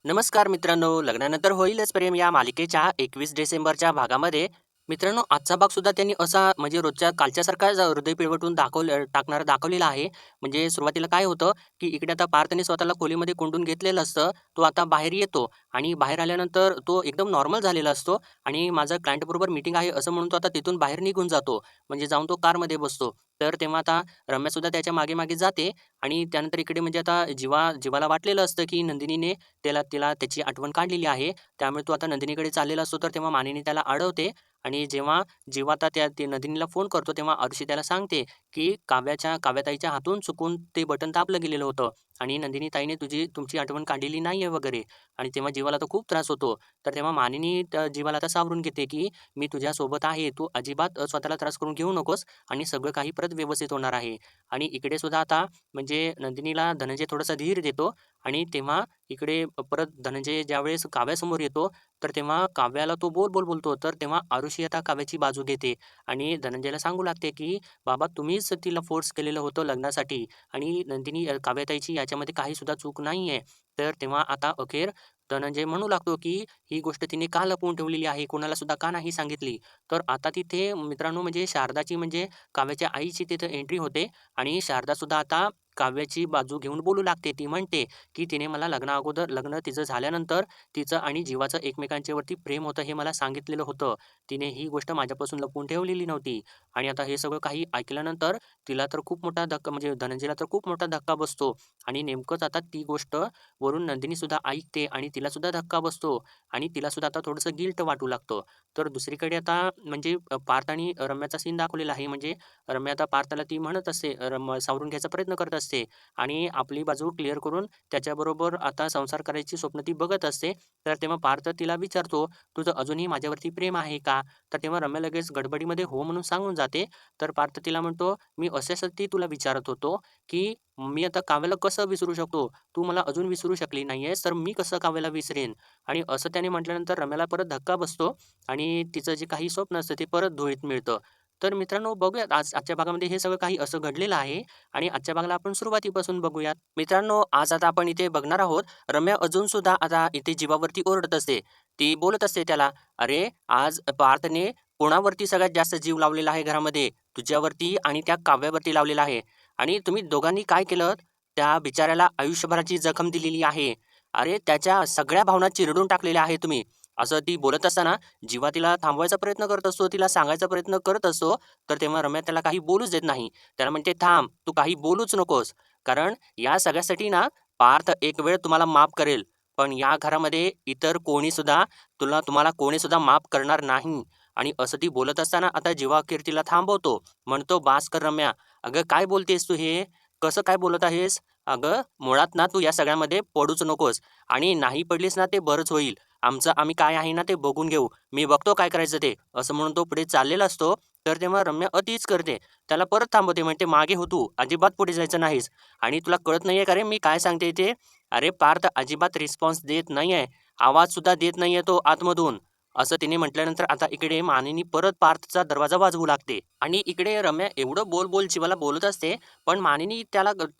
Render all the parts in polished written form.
नमस्कार मित्रांनो, लग्नानंतर होईलच प्रेम या मालिकेच्या 21 डिसेंबरच्या भागामध्ये मित्रांनो आजचा भाग सुद्धा त्यांनी असा म्हणजे रोजच्या कालच्यासारखाच हृदय पिळवटून टाकणारा दाखवलेला आहे. म्हणजे सुरुवातीला काय होतं, की इकडे आता पार्थने स्वतःला खोलीमध्ये कोंडून घेतलेलं असतं. तो आता बाहेर येतो आणि बाहेर आल्यानंतर तो एकदम नॉर्मल झालेला असतो आणि माझा क्लायंटबरोबर मीटिंग आहे असं म्हणून तो आता तिथून बाहेर निघून जातो. म्हणजे जाऊन तो कारमध्ये बसतो. तर तेव्हा आता रम्यासुद्धा त्याच्या मागे-मागे जाते आणि त्यानंतर इकडे म्हणजे आता जीवाला वाटलेलं असतं, की नंदिनीने तिला त्याची आठवण काढलेली आहे. त्यामुळे तो आता नंदिनीकडे चाललेला असतो, तर तेव्हा मानिनी त्याला अडवते आणि जेव्हा जेव्हा आता ते नंदिनीला फोन करतो, तेव्हा आरुषी त्याला सांगते, की काव्याताईच्या हातून चुकून ते बटन दाबलं गेलेलं होतं आणि नंदिनी ताईने तुमची आठवण काढलेली नाहीये वगैरे आणि तेव्हा जीवाला तर खूप त्रास होतो. तर तेव्हा मानिनी त्या जीवाला आता सावरून घेते, की "मी तुझ्यासोबत आहे. तू अजिबात स्वतःला त्रास करून घेऊ नकोस आणि सगळं काही परत व्यवस्थित होणार आहे." आणि इकडे सुद्धा आता म्हणजे नंदिनीला धनंजय थोडासा धीर देतो आणि तेव्हा इकडे परत धनंजय ज्यावेळेस काव्यासमोर येतो, तर तेव्हा काव्याला तो बोल बोलतो. तर तेव्हा आरुषी आता काव्याची बाजू घेते आणि धनंजयला सांगू लागते, की "बाबा तुम्हीच तिला फोर्स केलेलं होतं लग्नासाठी आणि नंदिनी काव्याताईची याच्यामध्ये काही सुद्धा चूक नाहीये." तर तेव्हा आता अखेर धनंजय म्हणू लागतो, की "ही गोष्ट तिने का लपवून ठेवलेली आहे? कोणाला सुद्धा का नाही सांगितली?" तर आता तिथे मित्रांनो म्हणजे शारदाची म्हणजे काव्याच्या आईची तिथे एंट्री होते आणि शारदासुद्धा आता काव्याची बाजू घेऊन बोलू लागते. ती म्हणते, की "तिने मला लग्न तिचं झाल्यानंतर तिचं आणि जीवाचं एकमेकांच्यावरती प्रेम होतं हे मला सांगितलेलं होतं. तिने ही गोष्ट माझ्यापासून लपवून ठेवलेली नव्हती." आणि आता हे सगळं काही ऐकल्यानंतर तिला तर खूप मोठा धक्का म्हणजे धनंजयला तर खूप मोठा धक्का बसतो आणि नेमकंच आता ती गोष्ट वरून नंदिनीसुद्धा ऐकते आणि तिलासुद्धा धक्का बसतो आणि तिलासुद्धा आता थोडंसं गिल्ट वाटू लागतं. तर दुसरीकडे आता म्हणजे पार्थ आणि रम्याचा सीन दाखवलेला आहे. म्हणजे रम्या आता पार्थला ती म्हणत असते, सावरून घ्यायचा प्रयत्न करत असते आणि आपली बाजू क्लिअर करून त्याच्याबरोबर आता संसार करायची स्वप्न ती बघत असते. तर तेव्हा पार्थ तिला विचारतो, "तुझं अजूनही माझ्यावरती प्रेम आहे का?" तर तेव्हा रम्या लगेच गडबडीमध्ये हो म्हणून सांगून जाते. तर पार्थ तिला म्हणतो, "मी अशासाठी तुला विचारत होतो, की मी आता काव्याला कसं विसरू शकतो? तू मला अजून विसरू शकली नाहीयेस, तर मी कसं काव्याला विसरेन?" आणि असं त्याने म्हटल्यानंतर रम्याला परत धक्का बसतो आणि तिचं जे काही स्वप्न असतं ते परत धुळीत मिळतं. तर मित्रांनो बघूयात आजच्या भागामध्ये हे सगळं काही असं घडलेलं आहे आणि आजच्या भागाला आपण सुरुवातीपासून बघूयात. मित्रांनो, आज आता आपण इथे बघणार आहोत, रम्या अजून सुद्धा आता इथे जीवावरती ओरडत असते. ती बोलत असते त्याला, "अरे, आज पार्थने कोणावरती सगळ्यात जास्त जीव लावलेला आहे घरामध्ये? तुझ्यावरती आणि त्या काव्यावरती लावलेला आहे. आणि तुम्ही दोघांनी काय केलं? त्या बिचाऱ्याला आयुष्यभराची जखम दिलेली आहे. अरे, त्याच्या सगळ्या भावना चिरडून टाकलेल्या आहे तुम्ही." असं ती बोलत असताना जीवा तिला थांबवायचा प्रयत्न करत असतो, तिला सांगायचा प्रयत्न करत असतो. तर तेव्हा रम्या त्याला काही बोलूच देत नाही. त्याला म्हणते, "थांब, तू काही बोलूच नकोस. कारण या सगळ्यासाठी ना पार्थ एक वेळ तुम्हाला माफ करेल. पण या घरामध्ये इतर कोणीसुद्धा तुम्हाला कोणीसुद्धा माफ करणार नाही." आणि असं ती बोलत असताना आता जीवा अखेर तिला थांबवतो. म्हणतो, "बास कर रम्या. अगं काय बोलतेस तू हे? कसं काय बोलत आहेस? अगं मुळात ना तू या सगळ्यामध्ये पडूच नकोस आणि नाही पडलीस ना ते बरंच होईल. आम्ही काय आहे ना ते बघून घेऊ. मी बघतो काय करायचं ते." असं म्हणून तो पुढे चाललेला असतो. तर तेव्हा रम्या अतीच करते. त्याला परत थांबवते. म्हणते, "मागे हो तू. अजिबात पुढे जायचं नाहीस. आणि तुला कळत नाहीये का रे मी काय सांगते ते? अरे पार्थ अजिबात रिस्पॉन्स देत नाहीये. आवाजसुद्धा देत नाहीये तो आतमधून." असं तिने म्हटल्यानंतर आता इकडे मानिनी परत पार्थचा दरवाजा वाजवू लागते आणि इकडे रम्या एवढं बोल जीवाला बोलत असते, पण मानिनी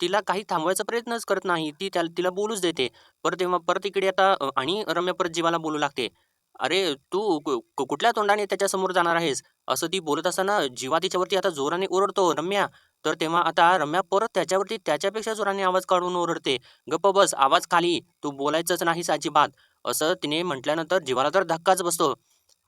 तिला काही थांबवायचा प्रयत्नच करत नाही. तिला बोलूच देते. परत इकडे आता आणि रम्या परत जीवाला बोलू लागते. "अरे तू कुठल्या तोंडाने त्याच्यासमोर जाणार आहेस?" असं ती बोलत असताना जीवा तिच्यावरती आता जोराने ओरडतो, "रम्या!" तर तेव्हा आता रम्या परत त्याच्यावरती त्याच्यापेक्षा जोराने आवाज काढून ओरडते, "गप्प बस, आवाज खाली, तू बोलायचंच नाहीस अजिबात." असं तिने म्हटल्यानंतर जीवाला तर धक्काच बसतो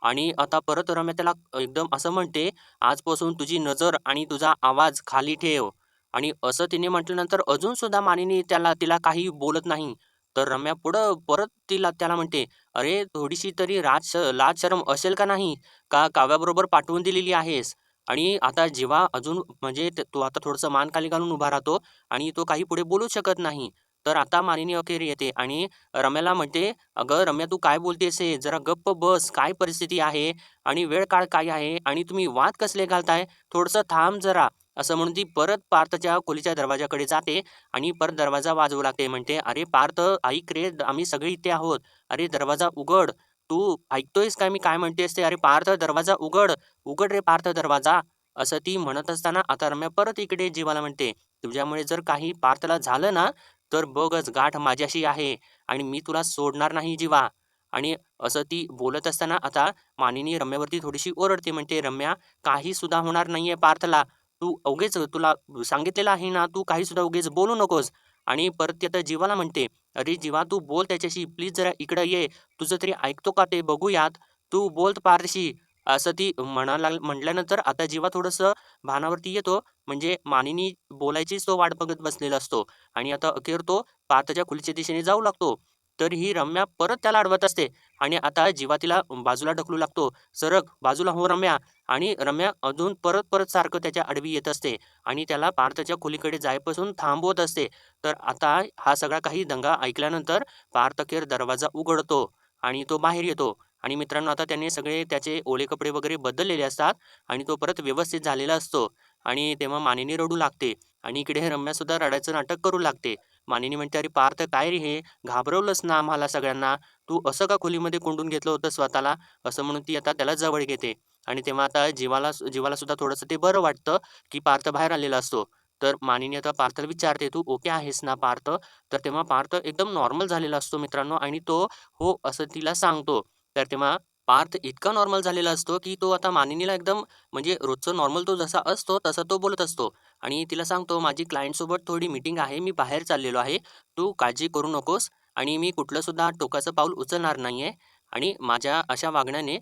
आणि आता परत रम्या त्याला एकदम असं म्हणते, "आजपासून तुझी नजर आणि तुझा आवाज खाली ठेव." आणि असं तिने म्हटल्यानंतर अजून सुद्धा मानिनी तिला काही बोलत नाही. तर रम्या पुढं परत त्याला म्हणते, "अरे थोडीशी तरी लाज शरम असेल का नाही? का काव्याबरोबर पाठवून दिलेली आहेस?" आणि आता जेव्हा अजून म्हणजे तो आता थोडंसं मान खाली घालून उभा राहतो आणि तो काही पुढे बोलूच शकत नाही. तर आता मानिनी अखेर येते आणि रम्याला म्हणते, "अगं रम्या तू काय बोलतेस हे? जरा गप्प बस. काय परिस्थिती आहे आणि वेळ काळ काय आहे आणि तुम्ही वाद कसले घालताय? थोडंसं थांब जरा." असं म्हणून ती परत पार्थच्या खोलीच्या दरवाजाकडे जाते आणि परत दरवाजा वाजवू लागते. म्हणते, "अरे पार्थ ऐक रे, आम्ही सगळे इथे आहोत. अरे दरवाजा उघड. तू ऐकतोयस काय मी काय म्हणतेस ते? अरे पार्थ दरवाजा उघड. उघड रे पार्थ दरवाजा." असं ती म्हणत असताना आता रम्या परत इकडे जीवाला म्हणते, "तुझ्यामुळे जर काही पार्थला झालं ना, तर बघच गाठ माझ्याशी आहे आणि मी तुला सोडणार नाही जीवा. आणि असं ती बोलत असताना आता मानिनी रम्यावरती थोडीशी ओरडते. म्हणते, "रम्या, काही सुद्धा होणार नाहीये पार्थला. तू उगीच तुला सांगितलेलं आहे ना, तू काही सुद्धा उगीच बोलू नकोस." आणि परत ती आता जीवाला म्हणते, "अरे जीवा, तू बोल त्याच्याशी. प्लीज जरा इकडं ये. तुझं तरी ऐकतो का ते बघूयात. तू बोल पार्थशी." असं ती म्हटल्यानंतर आता जीवा थोडंसं भानावरती येतो. म्हणजे मानिनी बोलायचीच तो वाट बघत बसलेला असतो. आणि आता अखेर तो पार्थच्या खोलीच्या दिशेने जाऊ लागतो. तर ही रम्या परत त्याला अडवत असते आणि आता जीवा तिला बाजूला ढकलू लागतो. "सरक, बाजूला हो रम्या." आणि रम्या अजून परत सारखं त्याच्या आडवी येत असते आणि त्याला पार्थच्या खोलीकडे जायपासून थांबवत असते. तर आता हा सगळा काही दंगा ऐकल्यानंतर पार्थ अखेर दरवाजा उघडतो आणि तो बाहेर येतो. आणि मित्रांनो, आता त्याने सगळे त्याचे ओले कपडे वगैरे बदललेले असतात आणि तो परत व्यवस्थित झालेला असतो. आणि तेव्हा मानिनी रडू लागते आणि इकडे रम्यासुद्धा रडायचं नाटक करू लागते. मानिनी म्हणते, "अरे पार्थ, काय रे हे? घाबरवलंस ना आम्हाला सगळ्यांना. तू असं का खोलीमध्ये कोंडून घेतलं होतं स्वतःला?" असं म्हणून ती आता त्याला जवळ घेते. आणि तेव्हा आता जीवाला सुद्धा थोडंसं ते बरं वाटतं, की पार्थ बाहेर आलेला असतो. तर मानिनी आता पार्थला विचारते, "तू ओके आहेस ना पार्थ?" तर तेव्हा पार्थ एकदम नॉर्मल झालेला असतो मित्रांनो आणि तो हो असं तिला सांगतो. तर तेव्हा पार्थ इतका नॉर्मल झालेला असतो, की तो आता मानिनीला एकदम म्हणजे रोजचं नॉर्मल तो जसा असतो, तसा तो बोलत असतो. आणि तिला सांगतो, "माझी क्लायंटसोबत थोडी मीटिंग आहे. मी बाहेर चाललेलो आहे. तू काळजी करू नकोस आणि मी कुठलं सुद्धा टोकाचं पाऊल उचलणार नाहीये. आणि माझ्या अशा वागण्याने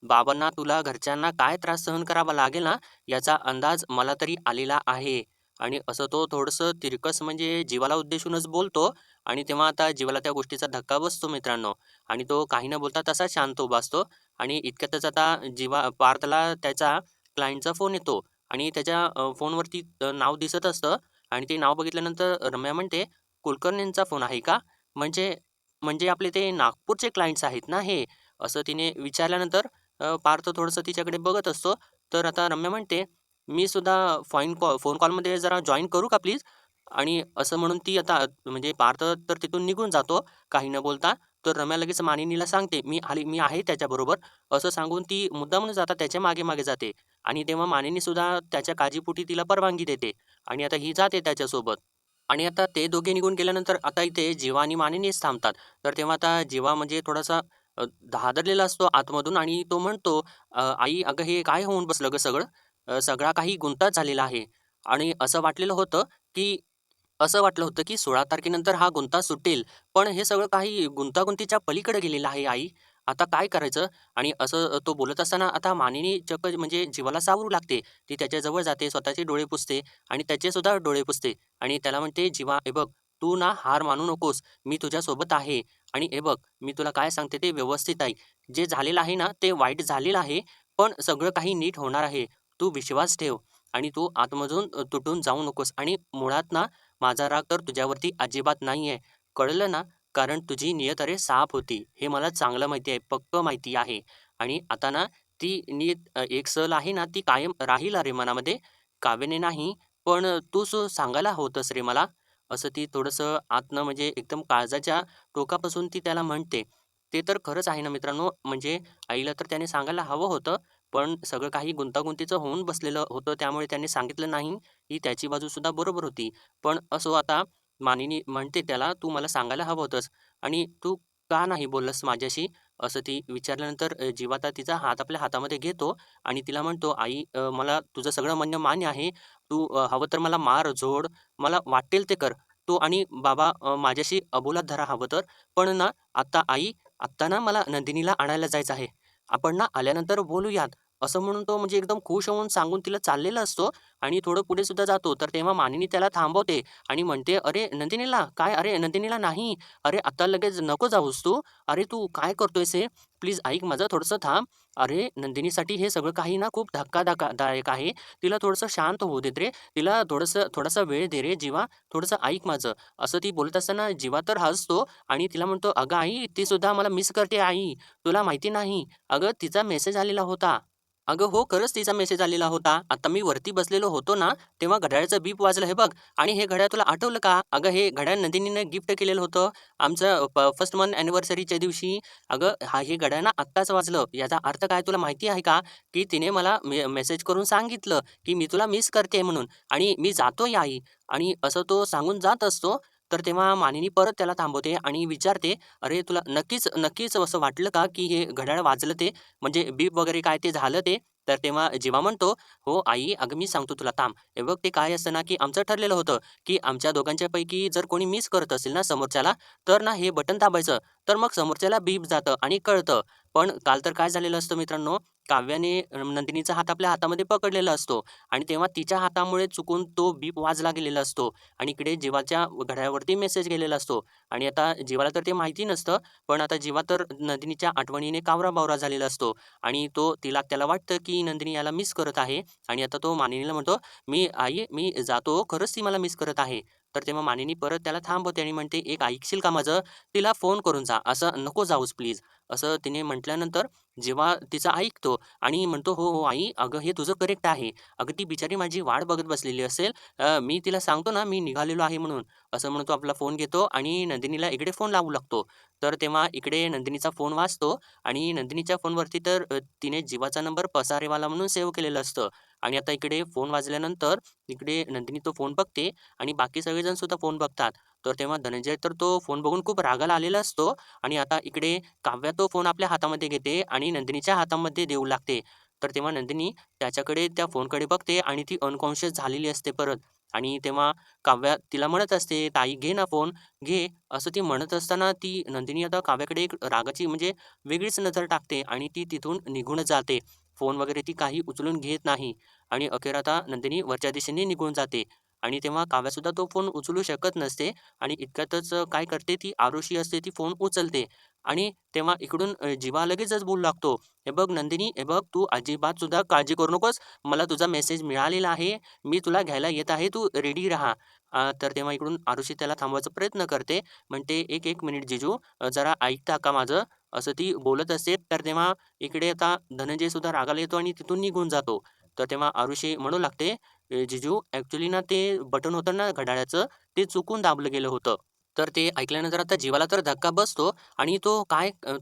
बाबांना, तुला, घरच्यांना काय त्रास सहन करावा लागेल ना, याचा अंदाज मला तरी आलेला आहे." आणि असं तो थोडंसं तिरकस म्हणजे जीवाला उद्देशूनच बोलतो. आणि तेव्हा आता जीवाला त्या गोष्टीचा धक्का बसतो मित्रांनो. आणि तो काही न बोलता तसाच शांत उभा असतो. आणि इतक्यातच आता पार्थला त्याच्या क्लायंटचा फोन येतो आणि त्याच्या फोनवरती नाव दिसत असतं. आणि ते नाव बघितल्यानंतर रम्या म्हणते, "कुलकर्णींचा फोन आहे का? म्हणजे म्हणजे आपले ते नागपूरचे क्लायंट्स आहेत ना हे?" असं तिने विचारल्यानंतर पार्थ थोडंसं तिच्याकडे बघत असतो. तर आता रम्या म्हणते, "मी सुद्धा फोन कॉलमध्ये जरा जॉइन करू का प्लीज?" आणि असं म्हणून ती आता म्हणजे पार्थ तर तिथून निघून जातो काही न बोलता. तर रम्या लगेच मानिनीला सांगते, मी आहे त्याच्याबरोबर." असं सांगून ती मुद्दामूनच आता त्याच्या मागे-मागे जाते. आणि तेव्हा मानिनीसुद्धा त्याच्या काळजीपोटी तिला परवानगी देते आणि आता ही जाते त्याच्यासोबत. आणि आता ते दोघे निघून गेल्यानंतर आता इथे जीवा आणि मानिनीच थांबतात. तर तेव्हा आता जीवा म्हणजे थोडासा हादरलेला असतो आतमधून आणि तो म्हणतो, "आई, अगं हे काय होऊन बसलं गं सगळं? सगळा काही गुंताच झालेला आहे." आणि असं वाटलं होतं, की 16 तारखेनंतर हा गुंता सुटेल. पण हे सगळं काही गुंतागुंतीच्या पलीकडे गेलेलं आहे आई. आता काय करायचं? आणि असं तो बोलत असताना आता मानिनी चक्क म्हणजे जीवाला सावरू लागते. ती त्याच्याजवळ जाते, स्वतःचे डोळे पुसते आणि त्याचेसुद्धा डोळे पुसते. आणि त्याला म्हणते, "जीवा, हे बघ, तू ना हार मानू नकोस. मी तुझ्यासोबत आहे. आणि हे बघ, मी तुला काय सांगते ते व्यवस्थित ऐक. जे झालेलं आहे ना, ते वाईट झालेलं आहे, पण सगळं काही नीट होणार आहे. तू विश्वास ठेव आणि तू आतमधून तुटून जाऊ नकोस. आणि मुळात ना, माझा राग तर तुझ्यावरती अजिबात नाहीये. कळलं ना? कारण तुझी नियत अरे साफ होती. हे मला चांगलं माहिती आहे, पक्कं माहिती आहे. आणि आता ना, ती नियत एक सल आहे ना, ती कायम राहील अरे मनामध्ये. काव्याने नाही, पण तूच सांगायला होतंस रे मला." असं ती थोडंसं आतनं म्हणजे एकदम काळजाच्या टोकापासून ती त्याला म्हणते. ते तर खरंच आहे ना मित्रांनो, म्हणजे आईला तर त्याने सांगायला हवं होतं, पण सगळं काही गुंतागुंतीचं होऊन बसलेलं होतं, त्यामुळे त्याने सांगितलं नाही. ही त्याची बाजूसुद्धा बरोबर होती. पण असो आता मानिनी म्हणते त्याला, "तू मला सांगायला हवं होतंस आणि तू का नाही बोललास माझ्याशी?" असं ती विचारल्यानंतर जीवा आता तिचा हात आपल्या हातामध्ये घेतो आणि तिला म्हणतो, "आई, मला तुझं सगळं म्हणणं मान्य आहे. तू हवं तर मला मार, झोड, मला वाटेल ते कर. तू आणि बाबा माझ्याशी अबोला धरा हवं तर. पण ना आत्ता ना मला नंदिनीला आणायला जायचं आहे. आपण ना आल्यानंतर बोलूयात." असं म्हणून तो म्हणजे एकदम खुश होऊन सांगून तिला चाललेला असतो आणि थोडं पुढे सुद्धा जातो. तर तेव्हा मानिनी त्याला थांबवते आणि म्हणते, "अरे नंदिनीला काय? अरे नंदिनीला नाही. अरे आता लगेच नको जाऊस तू. अरे तू काय करतोयस हे? प्लीज ऐक माझं, थोडंसं थांब. अरे नंदिनीसाठी हे सगळं काही ना खूप दायक आहे. तिला थोडंसं शांत होऊ देत रे. तिला थोडासा वेळ दे रे जीवा. थोडंसं ऐक माझं." असं ती बोलत असताना जीवा तर हसतो आणि तिला म्हणतो, "अगं आई, ती सुद्धा मला मिस करते आई. तुला माहिती नाही. अगं तिचा मेसेज आलेला होता." अगं हो, खरंच तिचा मेसेज आलेला होता. आता मी वरती बसलेलो होतो ना, तेव्हा घड्याळाचं बीप वाजलं हे बघ. आणि हे घड्याळ तुला आठवलं का? अगं हे घड्याळ नंदिनीनं गिफ्ट केलेलं होतं आमचं फर्स्ट मंथ अॅनिव्हर्सरीच्या दिवशी. अगं हे घड्याळ ना आत्ताच वाजलं. याचा अर्थ काय तुला माहिती आहे का? की तिने मला मेसेज करून सांगितलं, की "मी तुला मिस करते" म्हणून आणि "मी जातोय आई." आणि असं तो सांगून जात असतो. तर तेव्हा मानिनी परत त्याला थांबवते आणि विचारते, "अरे, तुला नक्कीच नक्कीच असं वाटलं का, की हे घड्याळ वाजलं ते? म्हणजे बीप वगैरे काय ते झालं ते?" तर तेव्हा जीवा म्हणतो, "हो आई, अगं मी सांगतो तुला थांब. हे बघ ते काय असतं ना, की आमचं ठरलेलं होतं, की आमच्या दोघांच्यापैकी जर कोणी मिस करत असेल ना समोरच्याला, तर ना हे बटन दाबायचं. तर मग समोरच्याला बीप जातं आणि कळतं. पण काल तर काय झालेलं असतं मित्रांनो, काव्याने नंदिनीचा हात आपल्या हातामध्ये पकडलेला असतो आणि तेव्हा तिच्या हातामुळे चुकून तो बीप वाजला गेलेला असतो आणि इकडे जीवाच्या घड्याळावरती मेसेज गेलेला असतो आणि आता जीवाला तर ते माहिती नसतं. पण आता जीवा तर नंदिनीच्या आठवणीने कावरा-बावरा झालेला असतो आणि त्याला वाटतं, की नंदिनी याला मिस करत आहे आणि आता तो मानिनीला म्हणतो, मी जातो. खरंच ती मला मिस करत आहे." तर तेव्हा मानिनी परत त्याला थांबवते आणि म्हणते, "एक ऐकशील का माझं? तिला फोन करून जा. असं नको जाऊस प्लीज." असं तिने म्हटल्यानंतर जेव्हा तिचं ऐकतो आणि म्हणतो, "हो, हो आई, अगं हे तुझं करेक्ट आहे. अगं ती बिचारी माझी वाट बघत बसलेली असेल. मी तिला सांगतो ना, मी निघालेलो आहे म्हणून." असं म्हणून तो आपला फोन घेतो आणि नंदिनीला इकडे फोन लावू लागतो. तर तेव्हा इकडे नंदिनीचा फोन वाजतो आणि नंदिनीच्या फोनवरती तर तिने जीवाचा नंबर पसारेवाला म्हणून सेव्ह केलेलं असतं आणि आता इकडे फोन वाजल्यानंतर इकडे नंदिनी तो फोन बघते आणि बाकी सगळेजण सुद्धा फोन बघतात. तर तेव्हा धनंजय तर तो फोन बघून खूप रागाला आलेला असतो आणि आता इकडे काव्या तो फोन आपल्या हातामध्ये घेते आणि नंदिनीच्या हातामध्ये देऊ लागते. तर तेव्हा नंदिनी त्याच्याकडे त्या फोनकडे बघते आणि ती अनकॉन्शियस झालेली असते परत आणि तेव्हा काव्या तिला म्हणत असते, "ताई घे ना फोन, घे." असं ती म्हणत असताना ती नंदिनी आता काव्याकडे एक रागाची म्हणजे वेगळीच नजर टाकते आणि ती तिथून निघूनच जाते. फोन वगैरे ती काही उचलून घेत नाही आणि अखेर आता नंदिनी वरच्या दिशेने निघून जाते आणि तेव्हा काव्यासुद्धा तो फोन उचलू शकत नसते आणि इतक्यातच काय करते ती आरुषी असते ती फोन उचलते आणि तेव्हा इकडून जीवा लगेचच बोलू लागतो, "हे बघ नंदिनी, हे बघ तू अजिबात सुद्धा काळजी करू नकोस. मला तुझा मेसेज मिळालेला आहे. मी तुला घ्यायला येत आहे. तू रेडी राहा." तर तेव्हा इकडून आरुषी त्याला थांबवायचा प्रयत्न करते. म्हणते, "एक मिनिट जीजू, जरा ऐकता का माझं?" असं ती बोलत असते. तर तेव्हा इकडे आता धनंजय सुद्धा रागाला येतो आणि तिथून निघून जातो. तर तेव्हा आरुषी म्हणू लागते, जीजू ॲक्चुअली ना ते बटन होतं ना घड्याळाचं, ते चुकून दाबलं गेलं होतं." तर ते ऐकल्यानंतर आता जीवाला तर धक्का बसतो आणि तो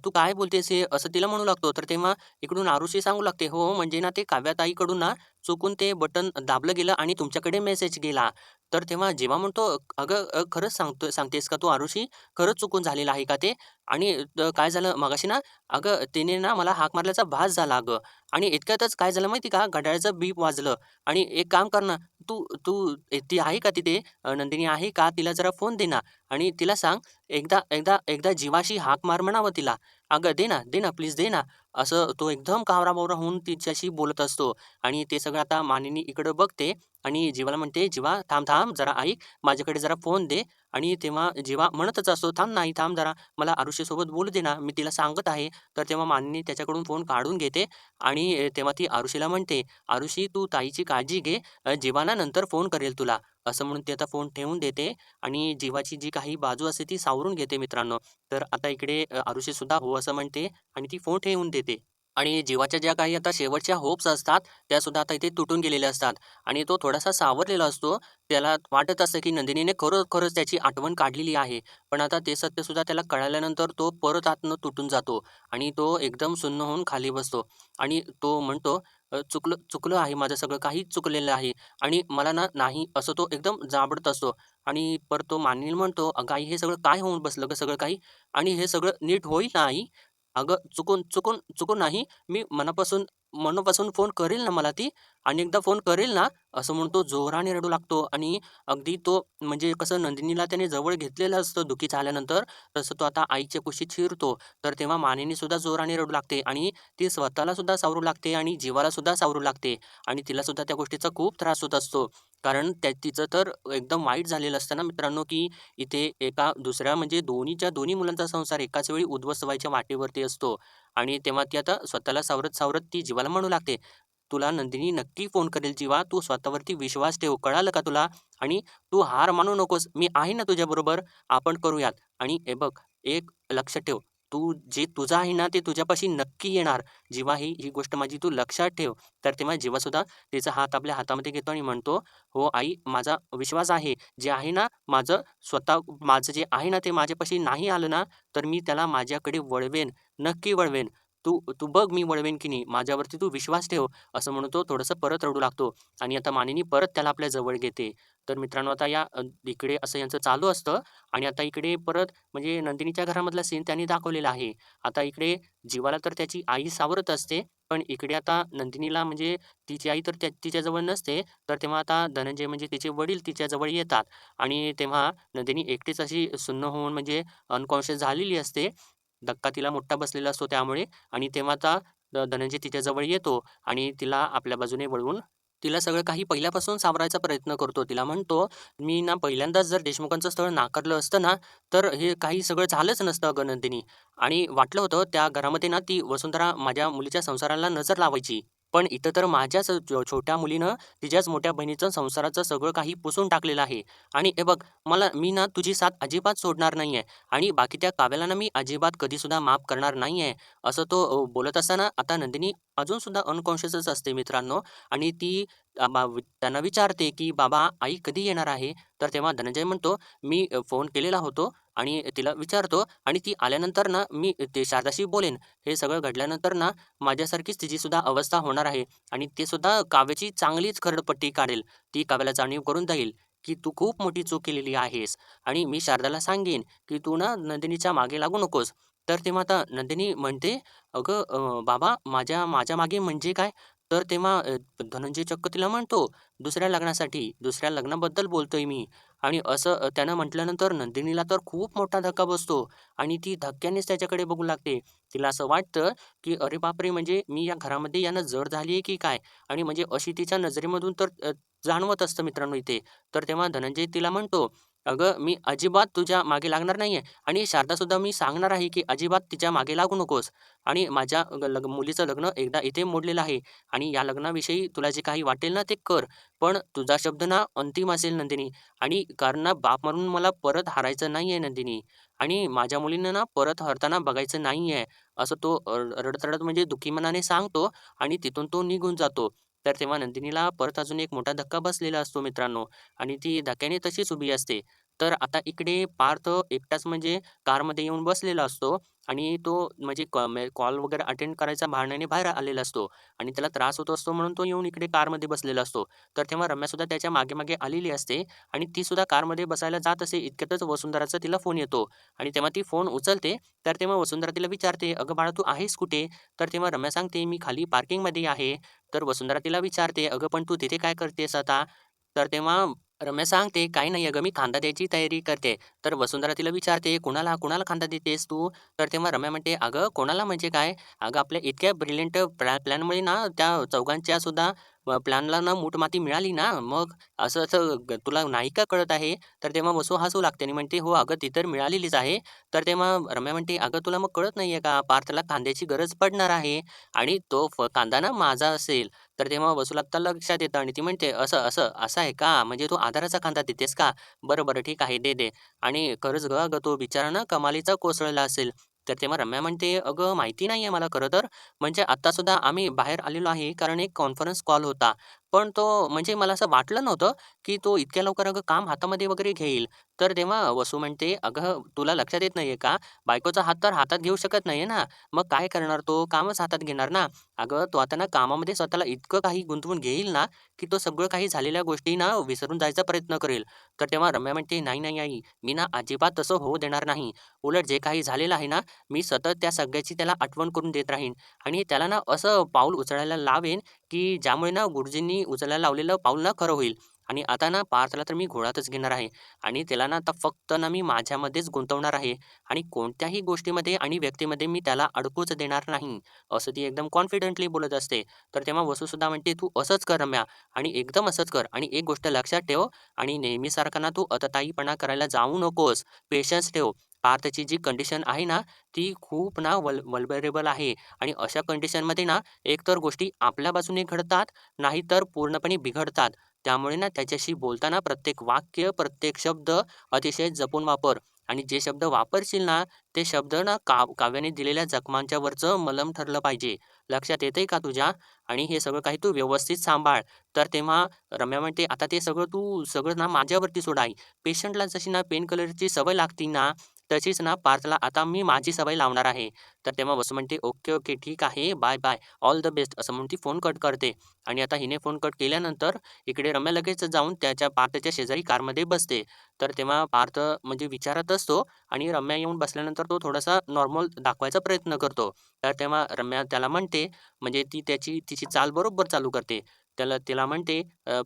"तू काय बोलतेस हे?" असं तिला म्हणू लागतो. तर तेव्हा इकडून आरुषी सांगू लागते, "हो, म्हणजे ना ते काव्याताईकडून ना चुकून ते बटन दाबलं गेलं आणि तुमच्याकडे मेसेज गेला." तर तेव्हा जीवा म्हणतो, "अगं खरंच सांगतेस का तू आरुषी? खरंच चुकून झालेलं आहे का ते? आणि काय झालं मगाशी ना, अगं तिने ना मला हाक मारल्याचा भास झाला अगं आणि इतक्यातच काय झालं माहिती का, घड्याळाचं बीप वाजलं आणि एक काम कर ना, तू तू ती आहे का तिथे नंदिनी आहे का? तिला जरा फोन दे ना आणि तिला सांग एकदा एकदा एकदा जीवाशी हाक मार म्हणावं तिला. "अगं दे ना, प्लीज दे ना." असं तो एकदम कावरा-बावरा होऊन तिच्याशी बोलत असतो आणि ते सगळं आता मानिनी इकडं बघते आणि जीवाला म्हणते, "जीवा थांब, थांब जरा ऐक, माझ्याकडे जरा फोन दे." आणि तेव्हा जीवा म्हणतच असतो, "थांब ना थांब जरा, मला आरुषीसोबत बोलू दे ना, मी तिला सांगत आहे." तर तेव्हा मानिनी त्याच्याकडून फोन काढून घेते आणि तेव्हा ती आरुषीला म्हणते, "आरुषी तू ताईची काळजी घे, जीवा ना नंतर फोन करेल तुला." असं म्हणून ती आता फोन ठेवून देते आणि जीवाची जी काही बाजू असते ती सावरून घेते मित्रांनो. तर आता इकडे आरुषीसुद्धा हो असं म्हणते आणि ती फोन ठेवून देते. आणि जीवाच्या ज्या काही आता शेवटच्या होप्स असतात, त्यासुद्धा आता इथे तुटून गेलेल्या असतात आणि तो थोडासा सावरलेला असतो. त्याला वाटत असतं, की नंदिनीने खरोखरच त्याची आठवण काढलेली आहे. पण आता ते सत्यसुद्धा त्याला कळाल्यानंतर तो परत आतनं तुटून जातो आणि तो एकदम सुन्न होऊन खाली बसतो आणि तो म्हणतो, चुकलं चुकलं आहे माझं सगळं काहीच चुकलेलं आहे आणि मला ना नाही असं तो एकदम जाबडत असतो आणि परत तो मानिनी म्हणतो, "अगं आई हे सगळं काय होऊन बसलं गं सगळं काही आणि हे सगळं नीट होईल ना आई?" "अगं चुकून चुकून चुकून नाही. मी मनापासून मनापासून फोन करेल ना मला ती आणि एकदा फोन करेल ना, असं म्हणून तो जोराने रडू लागतो आणि अगदी तो म्हणजे कसं नंदिनीला त्याने जवळ घेतलेलं असतं दुःखी झाल्यानंतर, तसं तो आता आईच्या कुशीत शिरतो. तर तेव्हा मानिनी सुद्धा जोराने रडू लागते आणि ती स्वतःला सुद्धा सावरू लागते आणि जीवाला सुद्धा सावरू लागते आणि तिला सुद्धा त्या गोष्टीचा खूप त्रास होत असतो. कारण तिचं तर एकदम वाईट झालेलं असतं ना मित्रांनो, की इथे एका दुसऱ्या म्हणजे दोन्ही मुलांचा संसार एकाच वेळी उद्ध्वस्त व्हायच्या वाटेवरती असतो आणि तेव्हा ती आता स्वतःला सावरत-सावरत ती जीवाला म्हणू लागते, "तुला नंदिनी नक्की फोन करेल जीवा. तू स्वतःवरती विश्वास ठेव. कळालं का तुला? आणि तू हार मानू नकोस. मी आहे ना तुझ्याबरोबर. आपण करूयात." आणि हे बघ, एक लक्षात ठेव, तू जे तुझं आहे ना, ते तुझ्यापाशी नक्की येणार. जीवा ही गोष्ट माझी तू लक्षात ठेव. तर तेव्हा जीवासुद्धा तिचा हात आपल्या हातामध्ये घेतो आणि म्हणतो, "हो आई, माझा विश्वास आहे. जे आहे ना, माझं जे आहे ना, ते माझ्यापाशी नाही आलं ना, तर मी त्याला माझ्याकडे वळवेन, नक्की वळवेन. तू तू बघ मी वळवेन की नाही, माझ्यावरती तू विश्वास ठेव." असं म्हणून तो थोडंसं परत रडू लागतो आणि आता मानिनी परत त्याला आपल्या जवळ घेते. तर मित्रांनो आता इकडे असं यांचं चालू असतं आणि आता इकडे परत म्हणजे नंदिनीच्या घरामधला सीन त्यांनी दाखवलेला आहे. आता इकडे जीवाला तर त्याची आई सावरत असते, पण इकडे आता नंदिनीला म्हणजे तिची आई तर तिच्याजवळ नसते. तर तेव्हा आता धनंजय म्हणजे तिचे वडील तिच्याजवळ येतात आणि तेव्हा नंदिनी एकटीच अशी सुन्न होऊन म्हणजे अनकॉन्शियस झालेली असते. धक्का तिला मोठा बसलेला असतो त्यामुळे आणि तेव्हा आता धनंजय तिच्याजवळ येतो आणि तिला आपल्या बाजूने वळवून तिला सगळं काही पहिल्यापासून सावरायचा प्रयत्न करतो. तिला म्हणतो, "मी ना पहिल्यांदाच जर देशमुखांचं स्थळ नाकारलं असतं ना, तर हे काही सगळं झालंच नसतं अगं नंदिनी." आणि वाटलं होतं त्या घरामध्ये ना ती वसुंधरा माझ्या मुलीच्या संसाराला नजर लावायची. पण इथं तर माझ्याच छोट्या मुलीनं तिच्याच मोठ्या बहिणीचं संसाराचं सगळं काही पुसून टाकलेलं आहे. आणि हे बघ मी ना तुझी साथ अजिबात सोडणार नाहीये आणि बाकी त्या काव्याला ना मी अजिबात कधीसुद्धा माफ करणार नाहीये. असं तो बोलत असताना आता नंदिनी अजून सुद्धा अनकॉन्शियसच असते मित्रांनो आणि ती त्यांना विचारते, की "बाबा, आई कधी येणार आहे?" तर तेव्हा धनंजय म्हणतो, "मी फोन केलेला होतो आणि तिला विचारतो आणि ती आल्यानंतर ना मी ते शारदाशी बोलेन. हे सगळं घडल्यानंतर ना माझ्यासारखीच तिची सुद्धा अवस्था होणार आहे आणि ती सुद्धा काव्याची चांगलीच खरडपट्टी काढेल. ती काव्याला जाणीव करून देईल, की तू खूप मोठी चूक केलेली आहेस आणि मी शारदाला सांगेन, की तू ना नंदिनीच्या मागे लागू नकोस." तर तेव्हा आता नंदिनी म्हणते, "अगं बाबा माझ्या माझ्या मागे म्हणजे काय?" तर तेव्हा धनंजय चक्क तिला म्हणतो, "दुसऱ्या लग्नासाठी, दुसऱ्या लग्नाबद्दल बोलतोय मी." आणि असं त्यानं म्हटल्यानंतर नंदिनीला तर खूप मोठा धक्का बसतो आणि ती धक्क्यानेच त्याच्याकडे बघू लागते. तिला असं वाटतं, की "अरे बापरे! म्हणजे मी या घरामध्ये यानं जड झाली आहे की काय?" आणि म्हणजे अशी तिच्या नजरेमधून तर जाणवत असतं मित्रांनो इथे. तर तेव्हा धनंजय तिला म्हणतो, "अगं मी अजिबात तुझ्या मागे लागणार नाहीये आणि शारदासुद्धा मी सांगणार आहे, की अजिबात तिच्या मागे लागू नकोस आणि माझ्या मुलीचं लग्न एकदा इथे मोडलेलं आहे आणि या लग्नाविषयी तुला जे काही वाटेल ना ते कर. पण तुझा शब्द ना अंतिम असेल नंदिनी आणि कारण ना बाप म्हणून मला परत हारायचं नाहीये नंदिनी आणि माझ्या मुलींना ना परत हरताना बघायचं नाहीये." असं तो रडत-रडत म्हणजे दुःखी मनाने सांगतो आणि तिथून तो निघून जातो. तर तेव्हा नंदिनीला परत अजून एक मोठा धक्का बसलेला असतो मित्रांनो आणि ती धक्क्याने तशीच उभी असते. तर आता इकडे पार्थ एकटाच म्हणजे कारमध्ये येऊन बसलेला असतो आणि तो म्हणजे कॉल वगैरे अटेंड करायचा बहाण्याने बाहेर आलेला असतो आणि त्याला त्रास होत असतो म्हणून तो येऊन इकडे कारमध्ये बसलेला असतो. तर तेव्हा रम्यासुद्धा त्याच्या मागे-मागे आलेली असते आणि ती सुद्धा कारमध्ये बसायला जात असे इतक्यातच वसुंधराचा तिला फोन येतो आणि तेव्हा ती फोन उचलते. तर तेव्हा वसुंधरा तिला विचारते, "अगं बाळा तू आहेस कुठे?" तर तेव्हा रम्या सांगते, "मी खाली पार्किंगमध्ये आहे." तर वसुंधरा तिला विचारते, "अगं पण तू तिथे काय करतेस आता?" तर तेव्हा रम्या सांगते, "काही नाही अगं, मी खांदा द्यायची तयारी करते." तर वसुंधरा तिला विचारते, "कुणाला, कुणाला खांदा देतेस तू?" तर तेव्हा रम्या म्हणते, "अगं कोणाला म्हणजे काय? अगं आपल्या इतक्या ब्रिलियंट प्लॅनमुळे ना त्या चौघांच्या सुद्धा प्लॅनला ना मूठ-माती मिळाली ना. मग असं-असं तुला नाही का कळत आहे?" तर तेव्हा वसू हसू लागते आणि म्हणते, "हो अगं, ती तर मिळालेलीच आहे." तर तेव्हा रम्या म्हणते, "अगं तुला मग कळत नाहीये का? पार्थला कांद्याची गरज पडणार आहे आणि तो कांदा ना माझा असेल." तर तेव्हा वसूला आत्ता लक्षात येतं आणि ती म्हणते, "असं आहे का? म्हणजे तू आधाराचा कांदा देतेस का? बरं, बरं ठीक आहे, दे, दे." आणि खरंच गं, अगं तो बिचारा ना कमालीचा कोसळला असेल. तर तेव्हा रम्या म्हणते, "अगं माहिती नाहीये मला खरं तर. म्हणजे आत्तासुद्धा आम्ही बाहेर आलेलो आहे कारण एक कॉन्फरन्स कॉल होता. पण तो म्हणजे मला असं वाटलं नव्हतं, की तो इतक्या लवकर अगं काम हातामध्ये वगैरे घेईल." तर तेव्हा वसू म्हणते, "अगं तुला लक्षात येत नाहीये का? बायकोचा हात तर हातात घेऊ शकत नाहीये ना. मग काय करणार तो? कामच हातात घेणार ना. अगं तो आता ना कामामध्ये स्वतःला इतकं काही गुंतवून घेईल ना, की तो सगळं काही झालेल्या गोष्टी ना विसरून जायचा प्रयत्न करेल." तर तेव्हा रम्या म्हणते, "नाही, नाही आई, मी ना अजिबात तसं होऊ देणार नाही. उलट जे काही झालेलं आहे ना, मी सतत त्या सगळ्याची त्याला आठवण करून देत राहीन आणि त्याला ना असं पाऊल उचलायला लावेन, की ज्यामुळे ना गुरुजींनी उचलायला लावलेलं पाऊल ना खरं होईल. आणि आता ना पार्थला तर मी घोळातच घेणार आहे आणि त्याला ना आता फक्त ना मी माझ्यामध्येच गुंतवणार आहे आणि कोणत्याही गोष्टीमध्ये आणि व्यक्तीमध्ये मी त्याला अडकूच देणार नाही." असं ती एकदम कॉन्फिडेंटली बोलत असते. तर तेव्हा वसूसुद्धा म्हणते, "तू असंच कर रम्या आणि एकदम असंच कर आणि एक गोष्ट लक्षात ठेव आणि नेहमीसारखा ना तू अतताईपणा करायला जाऊ नकोस. पेशन्स ठेव. पार्थची जी कंडिशन आहे ना, ती खूप ना वल्नरेबल आहे आणि अशा कंडिशनमध्ये ना एकतर गोष्टी आपल्या बाजूने घडतात, नाहीतर पूर्णपणे बिघडतात. त्यामुळे ना त्याच्याशी बोलताना प्रत्येक वाक्य, प्रत्येक शब्द अतिशय जपून वापर आणि जे शब्द वापरशील ना, ते शब्द ना काव्याने दिलेल्या जखमांच्या वरचं मलम ठरलं पाहिजे. लक्षात येतंय का तुझ्या? आणि हे सगळं काही तू व्यवस्थित सांभाळ." तर तेव्हा रम्या म्हणते, "आता ते सगळं तू सगळं ना माझ्यावरती सोड आई. पेशंटला जशी ना पेन किलरची सवय लागती ना, तशीच ना पार्थला आता मी माझी सवय लावणार आहे. तर तेव्हा वसू म्हणते, "ओके, ओके. ठीक आहे. Bye, bye. All the best." असं म्हणून ती फोन कट करते. आणि आता हिने फोन कट केल्यानंतर इकडे रम्या लगेच जाऊन त्याच्या पार्थच्या शेजारी कारमध्ये बसते. तर तेव्हा पार्थ म्हणजे विचारात असतो आणि रम्या येऊन बसल्यानंतर तो थोडासा नॉर्मल दाखवायचा प्रयत्न करतो. तर तेव्हा रम्या त्याला म्हणते, म्हणजे ती तिची चाल बरोबर चालू करते. तिला म्हणते,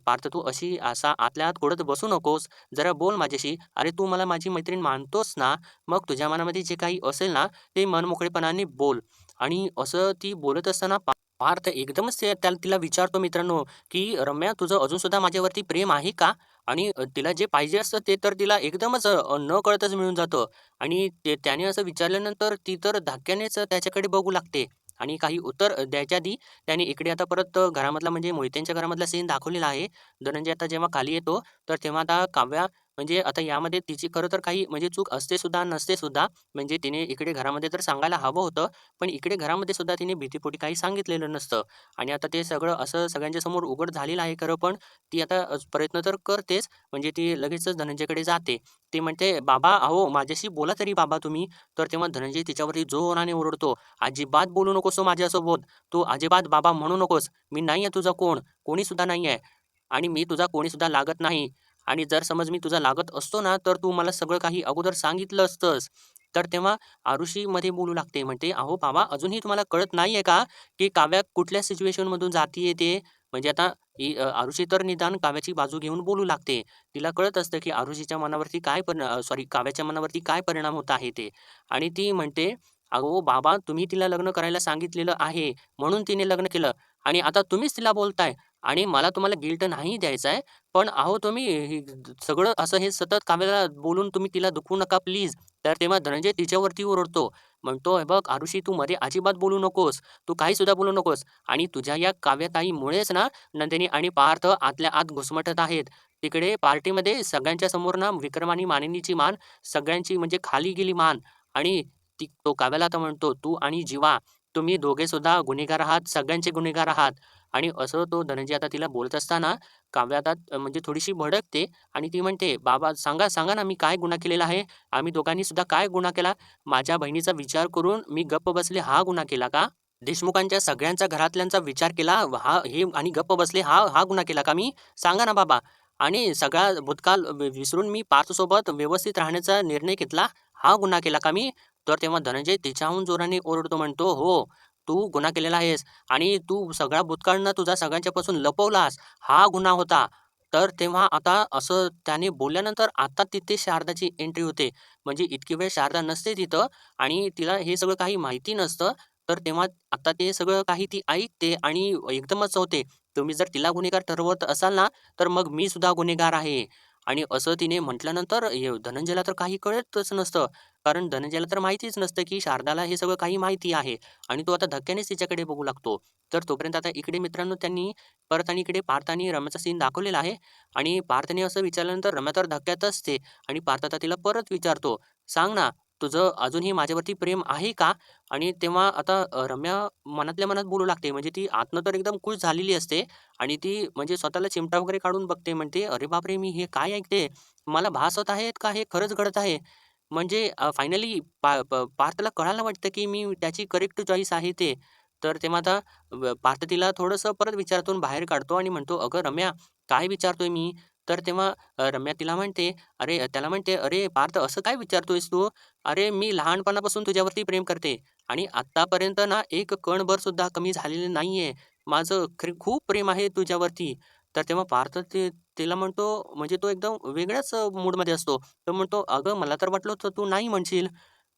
"पार्थ तू असा आतल्या आत कुढत बसू नकोस. जरा बोल माझ्याशी. अरे तू मला माझी मैत्रीण मानतोस ना, मग तुझ्या मनामध्ये जे काही असेल ना, ते मनमोकळेपणाने बोल." आणि असं ती बोलत असताना पार्थ एकदमच तिला विचारतो मित्रांनो, की "रम्या तुझं अजून सुद्धा माझ्यावरती प्रेम आहे का?" आणि तिला जे पाहिजे असतं ते तर तिला एकदमच नकळतच मिळून जातं. आणि त्याने असं विचारल्यानंतर ती तर धाक्यानेच त्याच्याकडे बघू लागते. आणि काही उत्तर द्यायच्या आधी त्याने इकडे आता परत घरामधला म्हणजे मोहित्यांच्या घरामधला सीन दाखवलेला आहे. धनंजय आता जेव्हा खाली येतो, तर तेव्हा आता काव्या म्हणजे आता यामध्ये तिची खरं तर काही म्हणजे चूक असते सुद्धा, नसते सुद्धा. म्हणजे तिने इकडे घरामध्ये तर सांगायला हवं होतं, पण इकडे घरामध्ये सुद्धा तिने भीतीपोटी काही सांगितलेलं नसतं. आणि आता ते सगळं असं सगळ्यांच्या समोर उघड झालेलं आहे खरं, पण ती आता प्रयत्न तर करतेच. म्हणजे ती लगेचच धनंजयकडे जाते. ती म्हणते, "बाबा अहो माझ्याशी बोला तरी बाबा तुम्ही." तर तेव्हा धनंजय तिच्यावरती जोराने ओरडतो, "अजिबात बोलू नकोस तू माझ्यासोबत. तू अजिबात बाबा म्हणू नकोस. मी नाहीये तुझा कोण. कोणी सुद्धा नाहीये. आणि मी तुझा कोणी सुद्धा लागत नाही. आणि जर समज मी तुझा लागत असतो ना, तर तू मला सगळं काही अगोदर सांगितलं असतंस." तर तेव्हा आरुषी मध्ये बोलू लागते. म्हणते, "अहो बाबा अजूनही तुम्हाला कळत नाहीये का, की काव्या कुठल्या सिच्युएशनमधून जातीये ते?" म्हणजे आता आरुषी तर निदान काव्याची बाजू घेऊन बोलू लागते. तिला कळत असतं, की आरुषीच्या मनावरती सॉरी काव्याच्या मनावरती काय परिणाम होत आहे ते. आणि ती म्हणते, "अहो बाबा तुम्ही तिला लग्न करायला सांगितलेलं आहे, म्हणून तिने लग्न केलं आणि आता तुम्हीच तिला बोलताय आणि मला तुम्हाला गिल्ट नाही द्यायचा आहे. पण अहो तुम्ही सगळं असं हे सतत काव्याला बोलून तुम्ही तिला दुखवू नका प्लीज." तर तेव्हा धनंजय तिच्यावरती ओरडतो. म्हणतो, "हे बघ आरुषी तू मध्ये अजिबात बोलू नकोस. तू काही सुद्धा बोलू नकोस आणि तुझ्या या काव्यताईमुळेच ना नंदिनी आणि पार्थ आतल्या आत घुसमटत आहेत. तिकडे पार्टीमध्ये सगळ्यांच्या समोर ना विक्रम आणि मानिनीची मान सगळ्यांची म्हणजे खाली गेली मान आणि तो काव्याला आता म्हणतो, "तू आणि जीवा तुम्ही दोघे सुद्धा गुन्हेगार आहात, सगळ्यांचे गुन्हेगार आहात." आणि असं तो धनंजय आता तिला बोलत असताना काव्य आता म्हणजे थोडीशी भडकते आणि ती म्हणते, "बाबा सांगा, सांगा ना मी काय गुन्हा केलेला आहे? आम्ही दोघांनी सुद्धा काय गुन्हा केला? माझ्या बहिणीचा विचार करून मी गप्प बसले हा गुन्हा केला का? देशमुखांच्या सगळ्यांचा घरातल्यांचा विचार केला हे आणि गप्प बसले हा हा गुन्हा केला का मी? सांगा ना बाबा. आणि सगळा भूतकाळ विसरून मी पार्थसोबत व्यवस्थित राहण्याचा निर्णय घेतला, हा गुन्हा केला का मी?" तर तेव्हा धनंजय तिच्याहून जोराने ओरडतो म्हणतो, "हो, तू गुन्हा केलेला आहेस आणि तू सगळा भूतकाळ तुझा सगळ्यांच्यापासून लपवलास, हा गुन्हा होता." तर तेव्हा आता असं त्याने बोलल्यानंतर आता तिथे शारदाची एंट्री होते. म्हणजे इतकी वेळ शारदा नसते तिथं आणि तिला हे सगळं काही माहिती नसतं. तर तेव्हा आता ते सगळं काही ती ऐकते आणि एकदमच होते, "तुम्ही जर तिला गुन्हेगार ठरवत असाल ना, तर मग मी सुद्धा गुन्हेगार आहे." आणि असं तिने म्हटल्यानंतर धनंजयला तर काही कळतच नसतं. कारण धनंजयला तर माहितीच नसतं, की शारदाला हे सगळं काही माहिती आहे आणि तो आता धक्क्यानेच तिच्याकडे बघू लागतो. तर तोपर्यंत आता इकडे मित्रांनो त्यांनी परत आणि इकडे पार्थ आणि रम्याचा सीन दाखवलेला आहे आणि पार्थने असं विचारल्यानंतर रम्या तर धक्क्यात असते आणि पार्थ आता तिला परत विचारतो, "सांग ना, तुझं अजूनही माझ्यावरती प्रेम आहे का?" आणि तेव्हा आता रम्या मनातल्या मनात बोलू लागते. म्हणजे ती आतनं तर एकदम खुश झालेली असते आणि ती म्हणजे स्वतःला चिमटा वगैरे काढून बघते. म्हणते, "अरे बापरे! मी हे काय ऐकते? मला भास होत आहेत का हे खरंच घडत आहे?" म्हणजे फायनली पार्थला कळायला वाटतं, की मी त्याची करेक्ट चॉईस आहे ते. तर तेव्हा आता पार्थ तिला थोडंसं परत विचारातून बाहेर काढतो आणि म्हणतो, "अगं रम्या, काय विचारतोय मी?" तर तेव्हा रम्या तिला म्हणते त्याला म्हणते, "अरे पार्थ असं काय विचारतोयस तू? अरे मी लहानपणापासून तुझ्यावरती प्रेम करते आणि आत्तापर्यंत ना एक कणभर सुद्धा कमी झालेलं नाहीये. माझं खूप प्रेम आहे तुझ्यावरती." तर तेव्हा पार्थ तिला म्हणतो म्हणजे तो एकदम वेगळ्याच मूडमध्ये असतो. तो म्हणतो, "अगं मला तर वाटलं होतं तू नाही म्हणशील."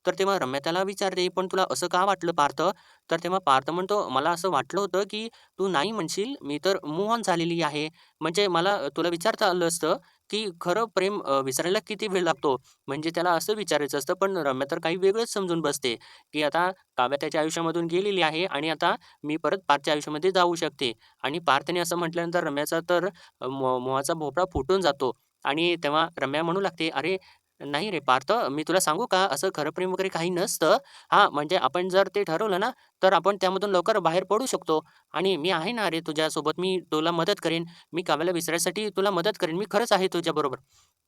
तर तेव्हा रम्या त्याला विचारते, "पण तुला असं का वाटलं पार्थ?" तर तेव्हा पार्थ म्हणतो, "मला असं वाटलं होतं, की तू नाही म्हणशील, मी तर मूव्ह ऑन झालेली आहे. म्हणजे मला तुला विचारता आलं असतं, की खरं प्रेम विसरायला किती वेळ लागतो?" म्हणजे त्याला असं विचारायचं असतं, पण रम्या तर काही वेगळंच समजून बसते, की आता काव्या त्याच्या आयुष्यामधून गेलेली आहे आणि आता मी परत पार्थच्या आयुष्यामध्ये जाऊ शकते. आणि पार्थने असं म्हटल्यानंतर रम्याचा तर मोहाचा भोपळा फुटून जातो आणि तेव्हा रम्या म्हणू लागते, "अरे नाही रे पार्थ, मी तुला सांगू का, असं खरं प्रेम वगैरे काही नसतं. हां, म्हणजे आपण जर ते ठरवलं ना, तर आपण त्यामधून लवकर बाहेर पडू शकतो. आणि मी आहे ना रे तुझ्यासोबत, मी तुला मदत करेन. मी काव्याला विसरायसाठी तुला मदत करेन. मी खरंच आहे तुझ्याबरोबर.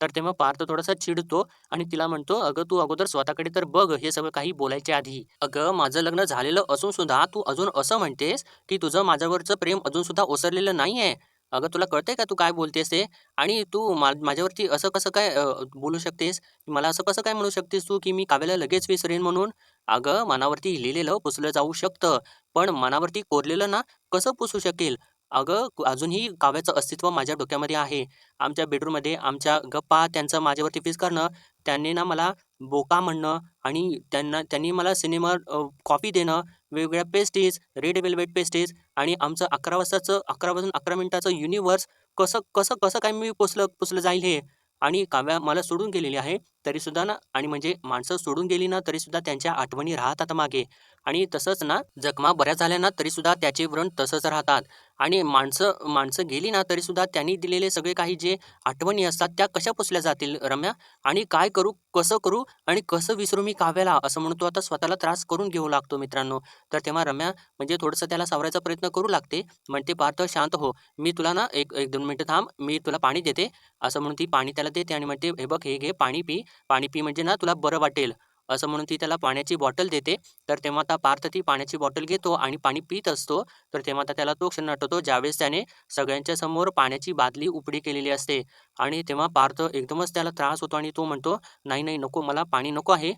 तर तेव्हा पार्थ थोडासा चिडतो आणि तिला म्हणतो, "अगं, तू अगोदर स्वतःकडे तर बघ, हे सगळं काही बोलायच्या आधी. अगं, माझं लग्न झालेलं असून सुद्धा तू अजून असं म्हणतेस, की तुझं माझ्यावरचं प्रेम अजून सुद्धा ओसरलेलं नाहीये. अगं, तुला कळतंय का तू काय बोलतेस ते? आणि तू माझ्यावरती असं कसं काय बोलू शकतेस? मला असं कसं काय म्हणू शकतेस तू, की मी काव्याला लगेच विसरेन म्हणून? अगं, मनावरती लिहिलेलं पुसलं जाऊ शकतं, पण मनावरती कोरलेलं ना कसं पुसू शकेल? अगं, अजूनही काव्याचं अस्तित्व माझ्या डोक्यामध्ये आहे. आमच्या बेडरूममध्ये आमच्या गप्पा, त्यांचं माझ्यावरती फिस करणं, त्यांनी ना मला बोका म्हणणं आणि त्यांनी मला सिनेमा कॉफी देणं, वेगवेगळ्या पेस्ट्रीज, रेड वेल्वेट पेस्ट्रीज आणि आमचं 11 वाजून 11 मिनिटाचं युनिव्हर्स कसं कसं कसं काय मी पुसलं पुसलं जाईल हे? आणि काव्या मला सोडून गेलेली आहे, तरीसुद्धा ना, आणि म्हणजे माणसं सोडून गेली ना, तरीसुद्धा त्यांच्या आठवणी राहतात मागे. आणि तसंच ना, जखमा बऱ्या झाल्या ना, तरीसुद्धा त्याचे व्रण तसंच राहतात. आणि माणसं माणसं गेली ना, तरीसुद्धा त्यांनी दिलेले सगळे काही जे आठवणी असतात, त्या कशा पुसल्या जातील रम्या? आणि काय करू, कसं करू आणि कसं विसरू मी काव्याला? असं म्हणून तो आता स्वतःला त्रास करून घेऊ लागतो मित्रांनो. तर तेव्हा रम्या म्हणजे थोडंसं त्याला सावरायचा प्रयत्न करू लागते. म्हणते, "पार्थ शांत हो. मी तुला ना 1-2 मिनिटं थांब. मी तुला पाणी देते." असं म्हणून ती पाणी त्याला देते आणि म्हणते, "हे बघ, हे घे पाणी पी. पाणी पी म्हणजे ना तुला बरं वाटेल." असं म्हणून ती त्याला पाण्याची बॉटल देते. तर तेव्हा आता पार्थ ती पाण्याची बॉटल घेतो आणि पाणी पीत असतो. तर तेव्हा आता त्याला तो क्षण आठवतो, ज्यावेळेस त्याने सगळ्यांच्या समोर पाण्याची बादली उपडी केलेली असते. आणि तेव्हा पार्थ एकदमच त्याला त्रास होतो आणि तो म्हणतो, "नाही, नाही, नको, मला पाणी नको आहे."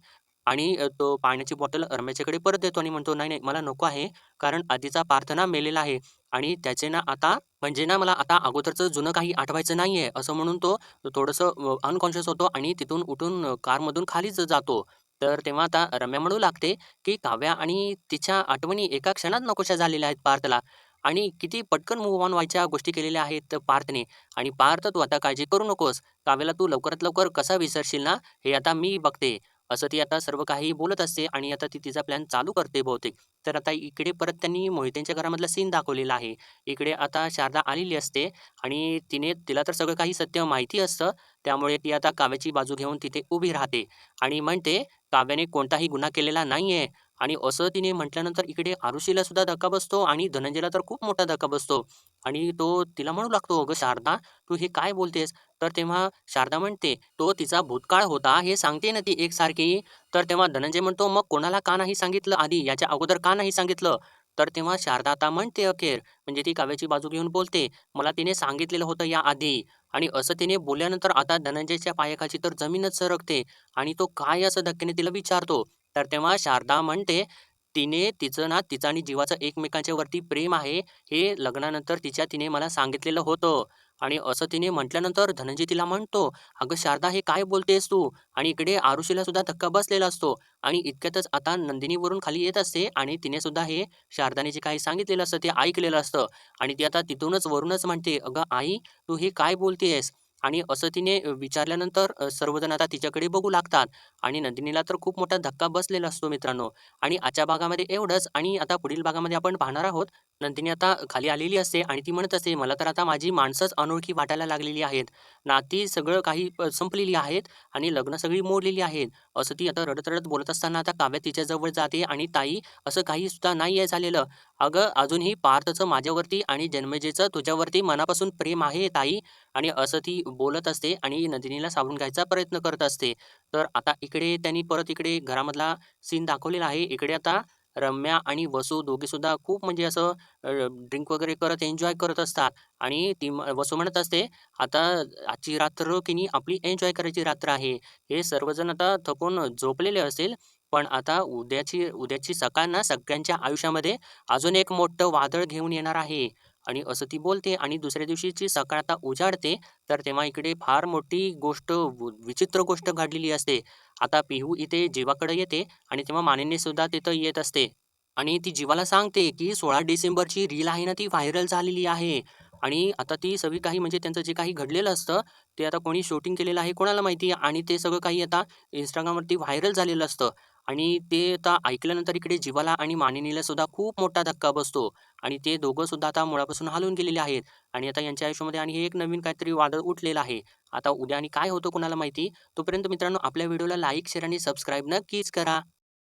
आणि तो पाण्याची बॉटल रम्याच्याकडे परत देतो आणि म्हणतो, "नाही, नाही, मला नको आहे. कारण आधीचा पार्थ ना मेलेला आहे आणि त्याचे ना आता म्हणजे ना मला आता अगोदरचं जुनं काही आठवायचं नाहीये." असं म्हणून तो थोडंसं अनकॉन्शियस होतो आणि तिथून उठून कारमधून खालीच जातो. तर तेव्हा आता रम्या म्हणू लागते, की काव्या आणि तिच्या आठवणी एका क्षणात नकोशा झालेल्या आहेत पार्थला. आणि किती पटकन मूव्ह ऑन व्हायच्या गोष्टी केलेल्या आहेत पार्थने. आणि पार्थ, तू आता काळजी करू नकोस. काव्याला तू लवकरात लवकर कसा विसरशील ना, हे आता मी बघते. असं ती आता सर्व काही बोलत असते आणि आता ती तिचा प्लॅन चालू करते बहुतेक. तर आता इकडे परत त्यांनी मोहितेंच्या घरामधला सीन दाखवलेला आहे. इकडे आता शारदा आलेली असते आणि तिला तर सगळं काही सत्य माहिती असतं. त्यामुळे ती आता काव्याची बाजू घेऊन तिथे उभी राहते आणि म्हणते, "काव्याने कोणताही गुन्हा केलेला नाहीये." आणि असं तिने म्हटल्यानंतर इकडे आरुषीला सुद्धा धक्का बसतो आणि धनंजयला तर खूप मोठा धक्का बसतो. आणि तो तिला म्हणू लागतो, "अगं शारदा, तू हे काय बोलतेस?" तर तेव्हा शारदा म्हणते, "तो तिचा भूतकाळ होता हे सांगते ना ती एकसारखी." तर तेव्हा धनंजय म्हणतो, "मग कोणाला का नाही सांगितलं आधी? याच्या अगोदर का नाही सांगितलं?" तर तेव्हा शारदा आता म्हणते अखेर, म्हणजे ती काव्याची बाजू घेऊन बोलते, "मला तिने सांगितलेलं होतं याआधी." आणि असं तिने बोलल्यानंतर आता धनंजयच्या पायाखाली तर जमीनच सरकते आणि तो काय असं धक्क्याने तिला विचारतो. तर तेव्हा शारदा म्हणते, तिचं ना तिचं आणि जीवाचं एकमेकांच्या वरती प्रेम आहे, हे लग्नानंतर तिने मला सांगितलेलं होतं. आणि असं तिने म्हटल्यानंतर धनंजय तिला म्हणतो, "अगं शारदा, हे काय बोलतेस तू?" आणि इकडे आरुषीला सुद्धा धक्का बसलेला असतो. आणि इतक्यातच आता नंदिनी वरून खाली येत असते आणि तिने सुद्धा हे शारदाने जे काही सांगितलेलं असतं ते ऐकलेलं असतं. आणि ती आता तिथूनच वरूनच म्हणते, "अगं आई, तू हे काय बोलतेयस?" आणि असं तिने विचारल्यानंतर सर्वजण आता तिच्याकडे बघू लागतात आणि नंदिनीला तर खूप मोठा धक्का बसलेला असतो मित्रांनो. आणि आजच्या भागामध्ये एवढंच आणि आता पुढील भागामध्ये आपण पाहणार आहोत. नंदिनी आता खाली आलेली असते आणि ती म्हणत असते, "मला तर आता माझी माणसंच अनोळखी वाटायला लागलेली आहेत. नाती सगळं काही संपलेली आहेत आणि लग्न सगळी मोडलेली आहेत." असं ती आता रडत-रडत बोलत असताना आता काव्या तिच्याजवळ जाते आणि "ताई, असं काही सुद्धा नाहीये झालेलं. अगं, अजूनही पार्थचं माझ्यावरती आणि जन्मेजयचं तुझ्यावरती मनापासून प्रेम आहे ताई." आणि असं ती बोलत असते आणि नंदिनीला सावरून घ्यायचा प्रयत्न करत असते. तर आता इकडे त्यांनी परत इकडे घरामधला सीन दाखवलेला आहे. इकडे आता रम्या आणि वसू दोघेसुद्धा खूप म्हणजे असं ड्रिंक वगैरे करत एन्जॉय करत असतात. आणि वसू म्हणत असते, "आता आजची रात्र की नाही आपली एन्जॉय करायची रात्र आहे." हे सर्वजण आता थकून झोपलेले असेल, पण आता उद्याची सकाळ ना सगळ्यांच्या आयुष्यामध्ये अजून एक मोठं वादळ घेऊन येणार आहे. आणि असं ती बोलते आणि दुसऱ्या दिवशीची सकाळ आता उजाडते. तर तेव्हा इकडे फार मोठी गोष्ट, विचित्र गोष्ट घडलेली असते. आता पिहू इथे जीवाकडे येते आणि तेव्हा मानिनी सुद्धा तिथं येत असते. आणि ती जीवाला सांगते, की 16 डिसेंबरची रील आहे ना, ती व्हायरल झालेली आहे. आणि आता ती सगळी काही म्हणजे त्यांचं जे काही घडलेलं असतं, ते आता कोणी शूटिंग केलेलं आहे कोणाला माहिती, आणि ते सगळं काही आता Instagramवरती व्हायरल झालेलं असतं. आणि ते आता ऐकल्यानंतर इकडे जीवाला आणि मानिनीला सुद्धा खूप मोठा धक्का बसतो आणि ते दोघं सुद्धा आता मुळापासून हलून गेलेले आहेत आणि आता यांच्या आयुष्यामध्ये आणि हे एक नवीन काहीतरी वादळ उठलेलं आहे. आता उद्या आणि काय होतं कुणाला माहिती. तोपर्यंत मित्रांनो आपल्या व्हिडिओला लाईक, शेअर आणि सबस्क्राईब नक्कीच करा.